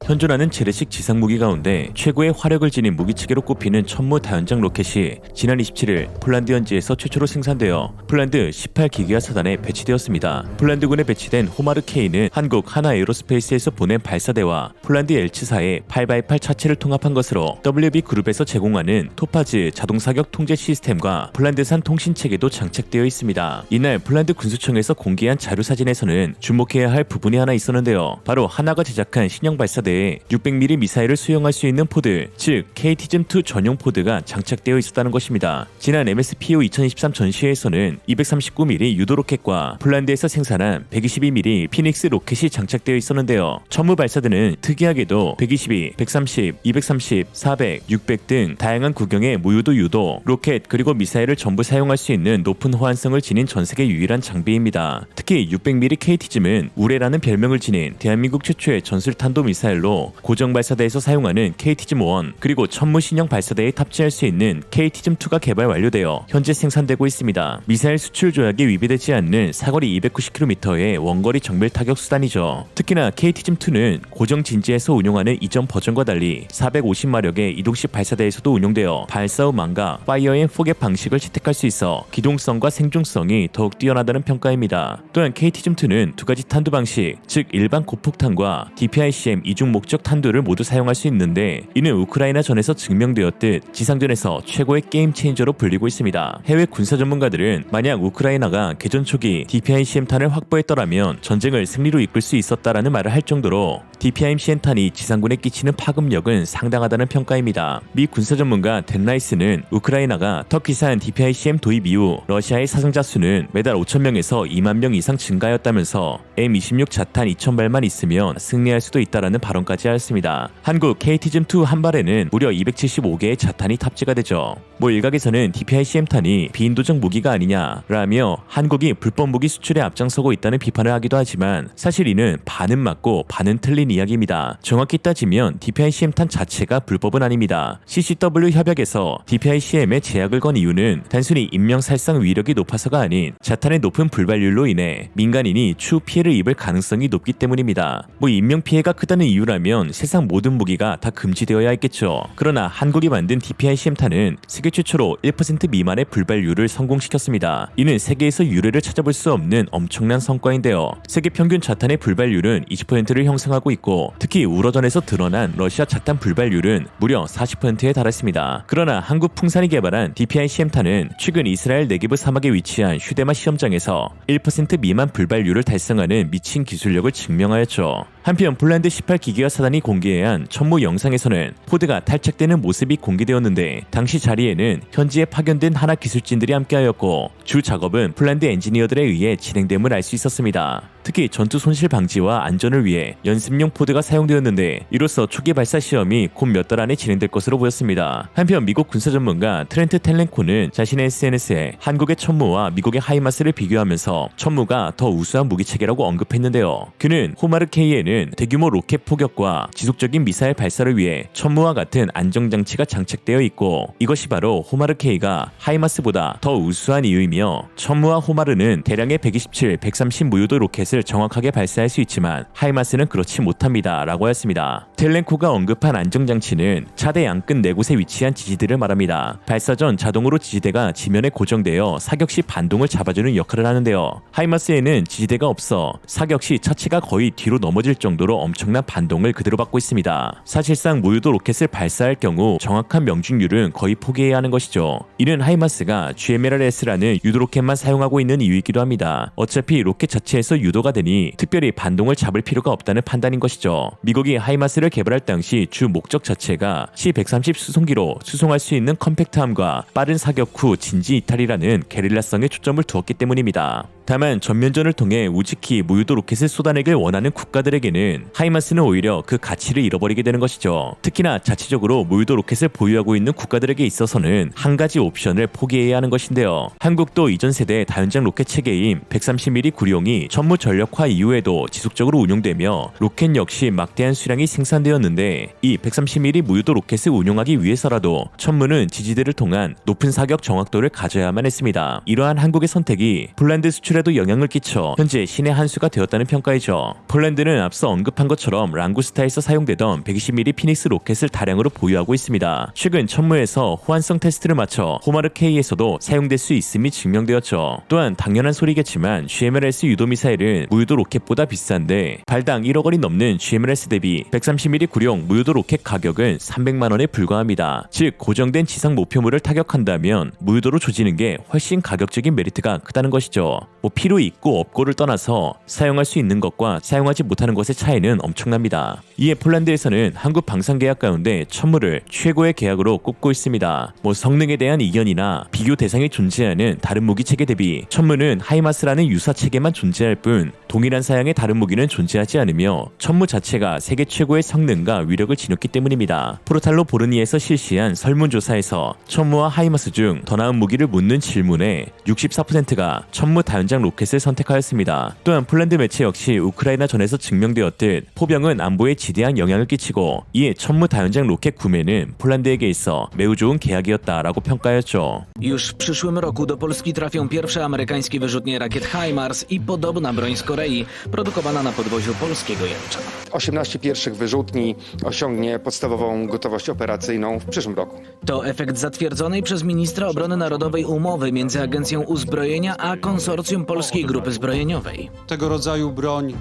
현존하는 재래식 지상무기 가운데 최고의 화력을 지닌 무기체계로 꼽히는 천무 다연장 로켓이 지난 27일 폴란드 현지에서 최초로 생산되어 폴란드 18기기화 사단에 배치되었습니다. 폴란드군에 배치된 호마르 K는 한국 하나에어로스페이스에서 보낸 발사대와 폴란드 엘츠사의 8x8 차체를 통합한 것으로 WB그룹에서 제공하는 토파즈 자동사격 통제 시스템과 폴란드산 통신체계도 장착되어 있습니다. 이날 폴란드 군수청에서 공개한 자료사진에서는 주목해야 할 부분이 하나 있었는데요. 바로 하나가 제작한 신형 발사대에 600mm 미사일을 수용할 수 있는 포드, 즉 KT즘-2 전용 포드가 장착되어 있었다는 것입니다. 지난 MSPO 2023 전시회에서는 239mm 유도 로켓과 폴란드에서 생산한 122mm 피닉스 로켓이 장착되어 있었는데요. 천무 발사대는 특이하게도 122, 130, 230, 400, 600 등 다양한 구경의 무유도 유도, 로켓 그리고 미사일을 전부 사용할 수 있는 높은 호환성을 지닌 전세계 유일한 장비입니다. 특히 600mm KT즘은 우레라는 별명을 지닌 대한민국 최초의 전술탄도 미사일로 고정 발사대에서 사용하는 KT즘-1 그리고 천무 신형 발사대에 탑재할 수 있는 KT즘-2가 개발 완료되어 현재 생산되고 있습니다. 미사일 수출 조약에 위배되지 않는 사거리 290km의 원거리 정밀 타격 수단이죠. 특히나 KT즘-2는 고정 진지에서 운용하는 이전 버전과 달리 450마력의 이동식 발사대에서도 운용되어 발사 후 망각, 파이어 앤 포겟 방식을 채택할 수 있어 기동성과 생존성이 더욱 뛰어나다는 평가입니다. 또한 KT즘-2는 두 가지 탄두 방식, 즉 일반 고폭탄과 DPICM 이중 목적 탄두를 모두 사용할 수 있는데 이는 우크라이나 전에서 증명되었듯 지상전에서 최고의 게임 체인저로 불리고 있습니다. 해외 군사 전문가들은 만약 우크라이나가 개전 초기 DPICM탄을 확보했더라면 전쟁을 승리로 이끌 수 있었다라는 말을 할 정도로 DPICM탄이 지상군에 끼치는 파급력은 상당하다는 평가입니다. 미 군사 전문가 댄 라이스는 우크라이나가 터키산 DPICM 도입 이후 러시아의 사상자 수는 매달 5,000명에서 2만 명 이상 증가하였다면서 M26 자탄 2,000발만 있으면 승리할 수도 있다라는 발언까지 하였습니다. 한국 KT즘-2 한 발에는 무려 275개의 자탄이 탑재가 되죠. 일각에서는 DPICM탄이 비인도적 무기가 아니냐라며 한국이 불법 무기 수출에 앞장서고 있다는 비판을 하기도 하지만 사실 이는 반은 맞고 반은 틀린 이야기입니다. 정확히 따지면 DPICM탄 자체가 불법은 아닙니다. CCW 협약에서 DPICM에 제약을 건 이유는 단순히 인명살상 위력이 높아서가 아닌 자탄의 높은 불발률로 인해 민간인이 추후 피해를 입을 가능성이 높기 때문입니다. 인명피해가 크다는 이유라면 세상 모든 무기가 다 금지되어야 했겠죠. 그러나 한국이 만든 DPICM탄은 세계 최초로 1% 미만의 불발률을 성공시켰습니다. 이는 세계에서 유례를 찾아볼 수 없는 엄청난 성과인데요. 세계 평균 자탄의 불발률은 20%를 형성하고 있고 특히 우러전에서 드러난 러시아 자탄 불발률은 무려 40%에 달했습니다. 그러나 한국 풍산이 개발한 DPICM탄은 최근 이스라엘 네게브 사막에 위치한 휴대마 시험장에서 1% 미만 불발률을 달성하는 미친 기술력을 증명하였죠. 한편 폴란드 18기기화 사단이 공개한 천무 영상에서는 포드가 탈착되는 모습이 공개되었는데 당시 자리에는 현지에 파견된 하나 기술진들이 함께하였고 주 작업은 폴란드 엔지니어들에 의해 진행됨을 알 수 있었습니다. 특히 전투 손실 방지와 안전을 위해 연습용 포드가 사용되었는데 이로써 초기 발사 시험이 곧 몇 달 안에 진행될 것으로 보였습니다. 한편 미국 군사 전문가 트렌트 텔렌코는 자신의 SNS에 한국의 천무와 미국의 하이마스를 비교하면서 천무가 더 우수한 무기체계라고 언급했는데요. 그는 호마르 K에는 대규모 로켓 포격과 지속적인 미사일 발사를 위해 천무와 같은 안정장치가 장착되어 있고 이것이 바로 호마르 K가 하이마스보다 더 우수한 이유이며 천무와 호마르는 대량의 127, 130 무유도 로켓을 정확하게 발사할 수 있지만 하이마스는 그렇지 못합니다 라고 하였습니다. 텔렌코가 언급한 안정장치는 차대 양끝 4곳에 위치한 지지대를 말합니다. 발사 전 자동으로 지지대가 지면에 고정되어 사격 시 반동을 잡아주는 역할을 하는데요. 하이마스에는 지지대가 없어 사격 시 차체가 거의 뒤로 넘어질 정도로 엄청난 반동을 그대로 받고 있습니다. 사실상 무유도 로켓을 발사할 경우 정확한 명중률은 거의 포기해야 하는 것이죠. 이는 하이마스가 GMLRS라는 유도 로켓만 사용하고 있는 이유이기도 합니다. 어차피 로켓 자체에서 유도가 되니 특별히 반동을 잡을 필요가 없다는 판단인 것이죠. 미국이 하이마스를 개발할 당시 주 목적 자체가 C-130 수송기로 수송할 수 있는 컴팩트함과 빠른 사격 후 진지 이탈이라는 게릴라성에 초점을 두었기 때문입니다. 다만 전면전을 통해 우직히 무유도 로켓을 쏟아내길 원하는 국가들에게는 하이마스는 오히려 그 가치를 잃어버리게 되는 것이죠. 특히나 자체적으로 무유도 로켓을 보유하고 있는 국가들에게 있어서는 한 가지 옵션을 포기해야 하는 것인데요. 한국도 이전 세대 다연장 로켓 체계인 130mm 구룡이 천무 전력화 이후에도 지속적으로 운용되며 로켓 역시 막대한 수량이 생산되었는데 이 130mm 무유도 로켓을 운용하기 위해서라도 천무는 지지대를 통한 높은 사격 정확도를 가져야만 했습니다. 이러한 한국의 선택이 폴란드 수출 조금씩이라도 영향을 끼쳐 현재 신의 한 수가 되었다는 평가이죠. 폴란드는 앞서 언급한 것처럼 랑구스타에서 사용되던 120mm 피닉스 로켓을 다량으로 보유하고 있습니다. 최근 천무에서 호환성 테스트를 마쳐 호마르 K에서도 사용될 수 있음이 증명되었죠. 또한 당연한 소리겠지만 GMLS 유도 미사일은 무유도 로켓보다 비싼데 발당 1억 원이 넘는 GMLS 대비 130mm 구룡 무유도 로켓 가격은 300만 원에 불과합니다. 즉 고정된 지상 목표물을 타격한다면 무유도로 조지는 게 훨씬 가격적인 메리트가 크다는 것이죠. 필요 있고 없고를 떠나서 사용할 수 있는 것과 사용하지 못하는 것의 차이는 엄청납니다. 이에 폴란드에서는 한국 방산 계약 가운데 천무를 최고의 계약으로 꼽고 있습니다. 성능에 대한 이견이나 비교 대상이 존재하는 다른 무기 체계 대비 천무는 하이마스라는 유사 체계만 존재할 뿐 동일한 사양의 다른 무기는 존재하지 않으며 천무 자체가 세계 최고의 성능과 위력을 지녔기 때문입니다. 프로탈로 보르니에서 실시한 설문조사에서 천무와 하이마스 중 더 나은 무기를 묻는 질문에 64%가 천무 다연장 로켓을 선택하였습니다. 또한 폴란드 매체 역시 우크라이나 전에서 증명되었듯 포병은 안보에 지대한 영향을 끼치고 이에 천무 다연장 로켓 구매는 폴란드에게 있어 매우 좋은 계약이었다라고 평가했죠. Już w przyszłym roku do Polski trafią pierwsze amerykańskie wyrzutnie rakiet HIMARS i podobna broń z Korei, produkowana na podwoziu polskiego Jelcza. 18 pierwszych wyrzutni osiągnie podstawową gotowość operacyjną w przyszłym roku. To efekt zatwierdzonej przez ministra obrony narodowej umowy między Agencją Uzbrojenia a Konsorcjum Polskiej Grupy Zbrojeniowej. Tego rodzaju broń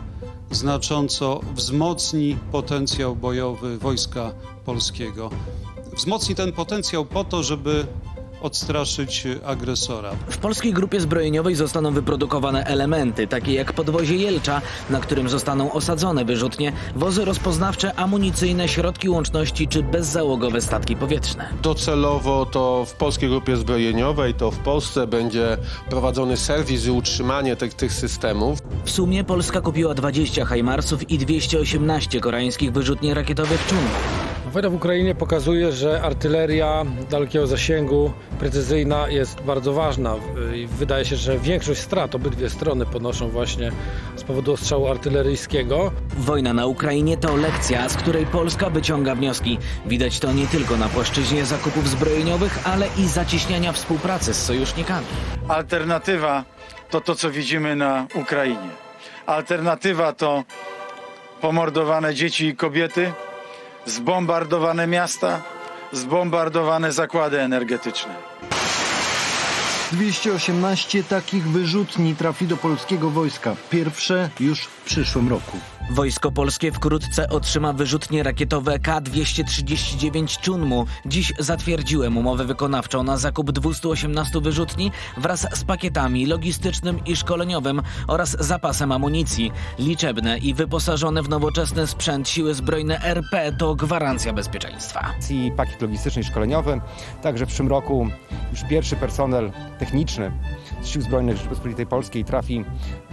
znacząco wzmocni potencjał bojowy Wojska Polskiego. Wzmocni ten potencjał po to, żeby odstraszyć agresora. W Polskiej Grupie Zbrojeniowej zostaną wyprodukowane elementy, takie jak podwozie Jelcza, na którym zostaną osadzone wyrzutnie, wozy rozpoznawcze, amunicyjne, środki łączności czy bezzałogowe statki powietrzne. Docelowo to w Polskiej Grupie Zbrojeniowej, to w Polsce będzie prowadzony serwis i utrzymanie tych systemów. W sumie Polska kupiła 20 HIMARSów i 218 koreańskich wyrzutni rakietowych Chunmoo. Wojna w Ukrainie pokazuje, że artyleria dalekiego zasięgu, precyzyjna jest bardzo ważna i wydaje się, że większość strat obydwie strony ponoszą właśnie z powodu ostrzału artyleryjskiego. Wojna na Ukrainie to lekcja, z której Polska wyciąga wnioski. Widać to nie tylko na płaszczyźnie zakupów zbrojeniowych, ale i zacieśniania współpracy z sojusznikami. Alternatywa to to, co widzimy na Ukrainie. Alternatywa to pomordowane dzieci i kobiety, zbombardowane miasta, zbombardowane zakłady energetyczne. 218 takich wyrzutni trafi do polskiego wojska. Pierwsze już w przyszłym roku. Wojsko polskie wkrótce otrzyma wyrzutnie rakietowe K-239 Chunmoo. Dziś zatwierdziłem umowę wykonawczą na zakup 218 wyrzutni wraz z pakietami logistycznym i szkoleniowym oraz zapasem amunicji. Liczebne i wyposażone w nowoczesny sprzęt siły zbrojne RP to gwarancja bezpieczeństwa. I pakiet logistyczny i szkoleniowy. Także w przyszłym roku już pierwszy personel techniczny z Sił Zbrojnych Rzeczypospolitej Polskiej trafi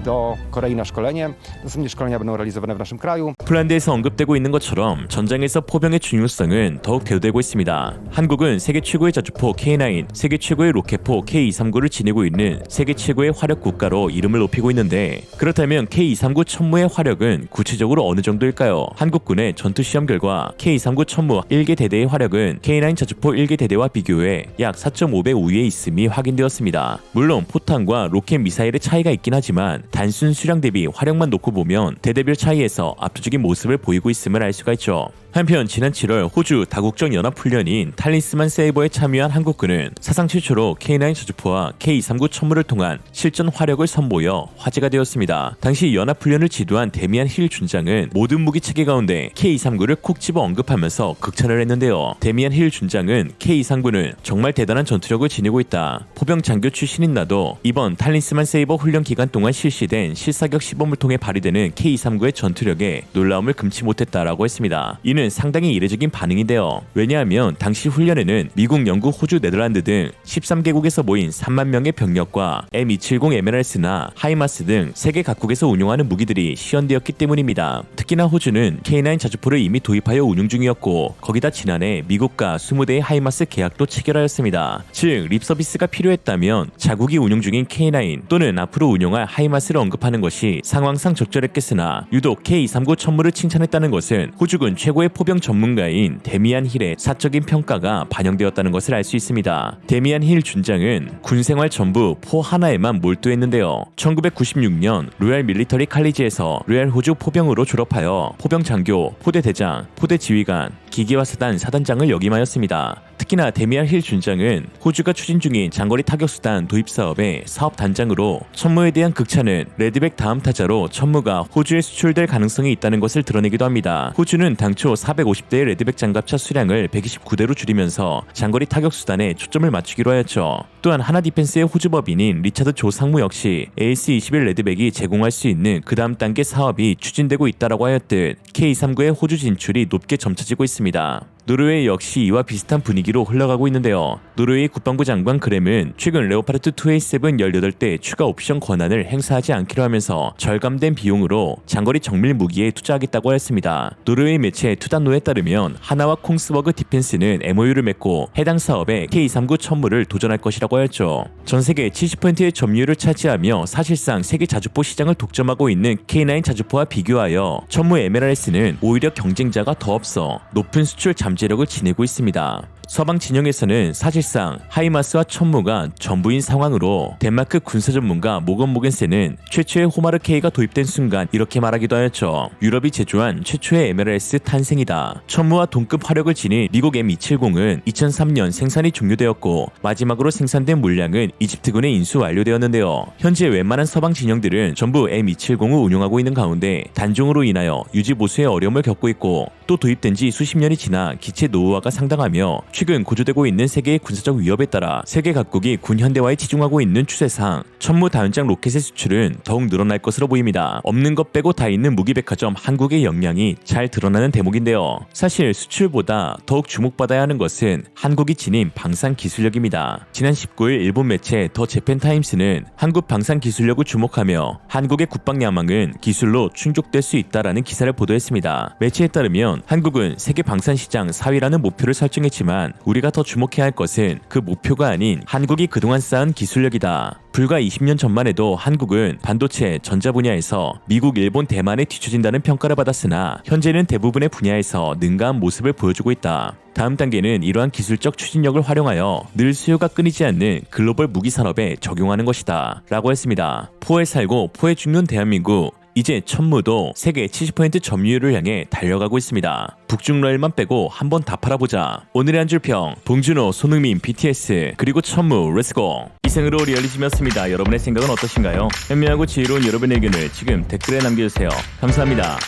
do Korei na szkolenie. Następnie szkolenia będą realizowane w naszym kraju. 폴란드에서 언급되고 있는 것처럼 전장에서 포병의 중요성은 더욱 대두되고 있습니다. 한국은 세계 최고의 자주포 K9, 세계 최고의 로켓포 K239를 지니고 있는 세계 최고의 화력 국가로 이름을 높이고 있는데 그렇다면 K239 천무의 화력은 구체적으로 어느 정도일까요? 한국군의 전투시험 결과 K239 천무 1개 대대의 화력은 K9 자주포 1개 대대와 비교해 약 4.5배 우위에 있음이 확인되었습니다. 물론 포탄과 로켓 미사일의 차이가 있긴 하지만 단순 수량 대비 화력만 놓고 보면 대대별 차이에서 압도적인 모습을 보이고 있음을 알 수가 있죠. 한편 지난 7월 호주 다국적 연합훈련인 탈린스만 세이버에 참여한 한국군은 사상 최초로 K9 저주포와 K239 천무를 통한 실전 화력을 선보여 화제가 되었습니다. 당시 연합훈련을 지도한 데미안 힐 준장은 모든 무기 체계 가운데 K239를 콕 집어 언급하면서 극찬을 했는데요. 데미안 힐 준장은 K239는 정말 대단한 전투력을 지니고 있다. 포병 장교 출신인 나도 이번 탈린스만 세이버 훈련 기간 동안 실시된 실사격 시범을 통해 발휘되는 K239의 전투력에 놀라움을 금치 못했다라고 했습니다. 이는 상당히 이례적인 반응인데요. 왜냐하면 당시 훈련에는 미국, 영국, 호주, 네덜란드 등 13개국에서 모인 3만 명의 병력과 M270 MLRS나 하이마스 등 세계 각국에서 운용하는 무기들이 시연되었기 때문입니다. 특히나 호주는 K9 자주포를 이미 도입하여 운용 중이었고 거기다 지난해 미국과 20대의 하이마스 계약도 체결하였습니다. 즉 립서비스가 필요했다 필요하다면 자국이 운용 중인 K9 또는 앞으로 운용할 하이마스를 언급하는 것이 상황상 적절했겠으나 유독 K239 천무를 칭찬했다는 것은 호주군 최고의 포병 전문가인 데미안 힐의 사적인 평가가 반영되었다는 것을 알 수 있습니다. 데미안 힐 준장은 군 생활 전부 포 하나에만 몰두했는데요. 1996년 로얄 밀리터리 칼리지에서 로얄 호주 포병으로 졸업하여 포병 장교, 포대 대장, 포대 지휘관, 기계화 사단 사단장을 역임하였습니다. 특히나 데미안 힐 준장은 호주가 추진 중인 장거리 타격수단 도입 사업의 사업 단장으로 천무에 대한 극찬은 레드백 다음 타자로 천무가 호주에 수출될 가능성이 있다는 것을 드러내기도 합니다. 호주는 당초 450대의 레드백 장갑차 수량을 129대로 줄이면서 장거리 타격수단에 초점을 맞추기로 하였죠. 또한 하나 디펜스의 호주 법인인 리차드 조 상무 역시 AS-21 레드백이 제공할 수 있는 그 다음 단계 사업이 추진되고 있다라고 하였듯 K239의 호주 진출이 높게 점쳐지고 있습니다. 노르웨이 역시 이와 비슷한 분위기로 흘러가고 있는데요. 노르웨이 국방부 장관 그램은 최근 레오파르트 2A7 18대 추가 옵션 권한을 행사하지 않기로 하면서 절감된 비용으로 장거리 정밀 무기에 투자하겠다고 하였습니다. 노르웨이 매체 투단노에 따르면 하나와 콩스버그 디펜스는 MOU를 맺고 해당 사업에 K239 천무를 도전할 것이라고 하였죠. 전 세계 70%의 점유율을 차지하며 사실상 세계 자주포 시장을 독점하고 있는 K9 자주포와 비교하여 천무 MLRS는 오히려 경쟁자가 더 없어 높은 수출 잠재력을 지니고 있습니다. 서방 진영에서는 사실상 하이마스와 천무가 전부인 상황으로 덴마크 군사 전문가 모건 모겐센은 최초의 호마르 K가 도입된 순간 이렇게 말하기도 하였죠. 유럽이 제조한 최초의 MLRS 탄생이다. 천무와 동급 화력을 지닌 미국 M270은 2003년 생산이 종료되었고 마지막으로 생산된 물량은 이집트군에 인수 완료되었는데요. 현재 웬만한 서방 진영들은 전부 M270을 운용하고 있는 가운데 단종으로 인하여 유지 보수에 어려움을 겪고 있고 또 도입된 지 수십 년이 지나 기체 노후화가 상당하며 최근 고조되고 있는 세계의 군사적 위협에 따라 세계 각국이 군 현대화에 치중하고 있는 추세상 천무 다연장 로켓의 수출은 더욱 늘어날 것으로 보입니다. 없는 것 빼고 다 있는 무기백화점 한국의 역량이 잘 드러나는 대목인데요. 사실 수출보다 더욱 주목받아야 하는 것은 한국이 지닌 방산 기술력입니다. 지난 19일 일본 매체 더 재팬타임스는 한국 방산 기술력을 주목하며 한국의 국방 야망은 기술로 충족될 수 있다라는 기사를 보도했습니다. 매체에 따르면 한국은 세계 방산 시장 4위라는 목표를 설정했지만 우리가 더 주목해야 할 것은 그 목표가 아닌 한국이 그동안 쌓은 기술력이다. 불과 20년 전만 해도 한국은 반도체, 전자 분야에서 미국, 일본, 대만에 뒤처진다는 평가를 받았으나 현재는 대부분의 분야에서 능가한 모습을 보여주고 있다. 다음 단계는 이러한 기술적 추진력을 활용하여 늘 수요가 끊이지 않는 글로벌 무기 산업에 적용하는 것이다 라고 했습니다. 포에 살고 포에 죽는 대한민국, 이제 천무도 세계 70% 점유율을 향해 달려가고 있습니다. 북중러일만 빼고 한번 다 팔아보자. 오늘의 한 줄 평, 봉준호, 손흥민, BTS, 그리고 천무, 렛츠고. 이상으로 리얼리즘이었습니다. 여러분의 생각은 어떠신가요? 현명하고 지혜로운 여러분의 의견을 지금 댓글에 남겨주세요. 감사합니다.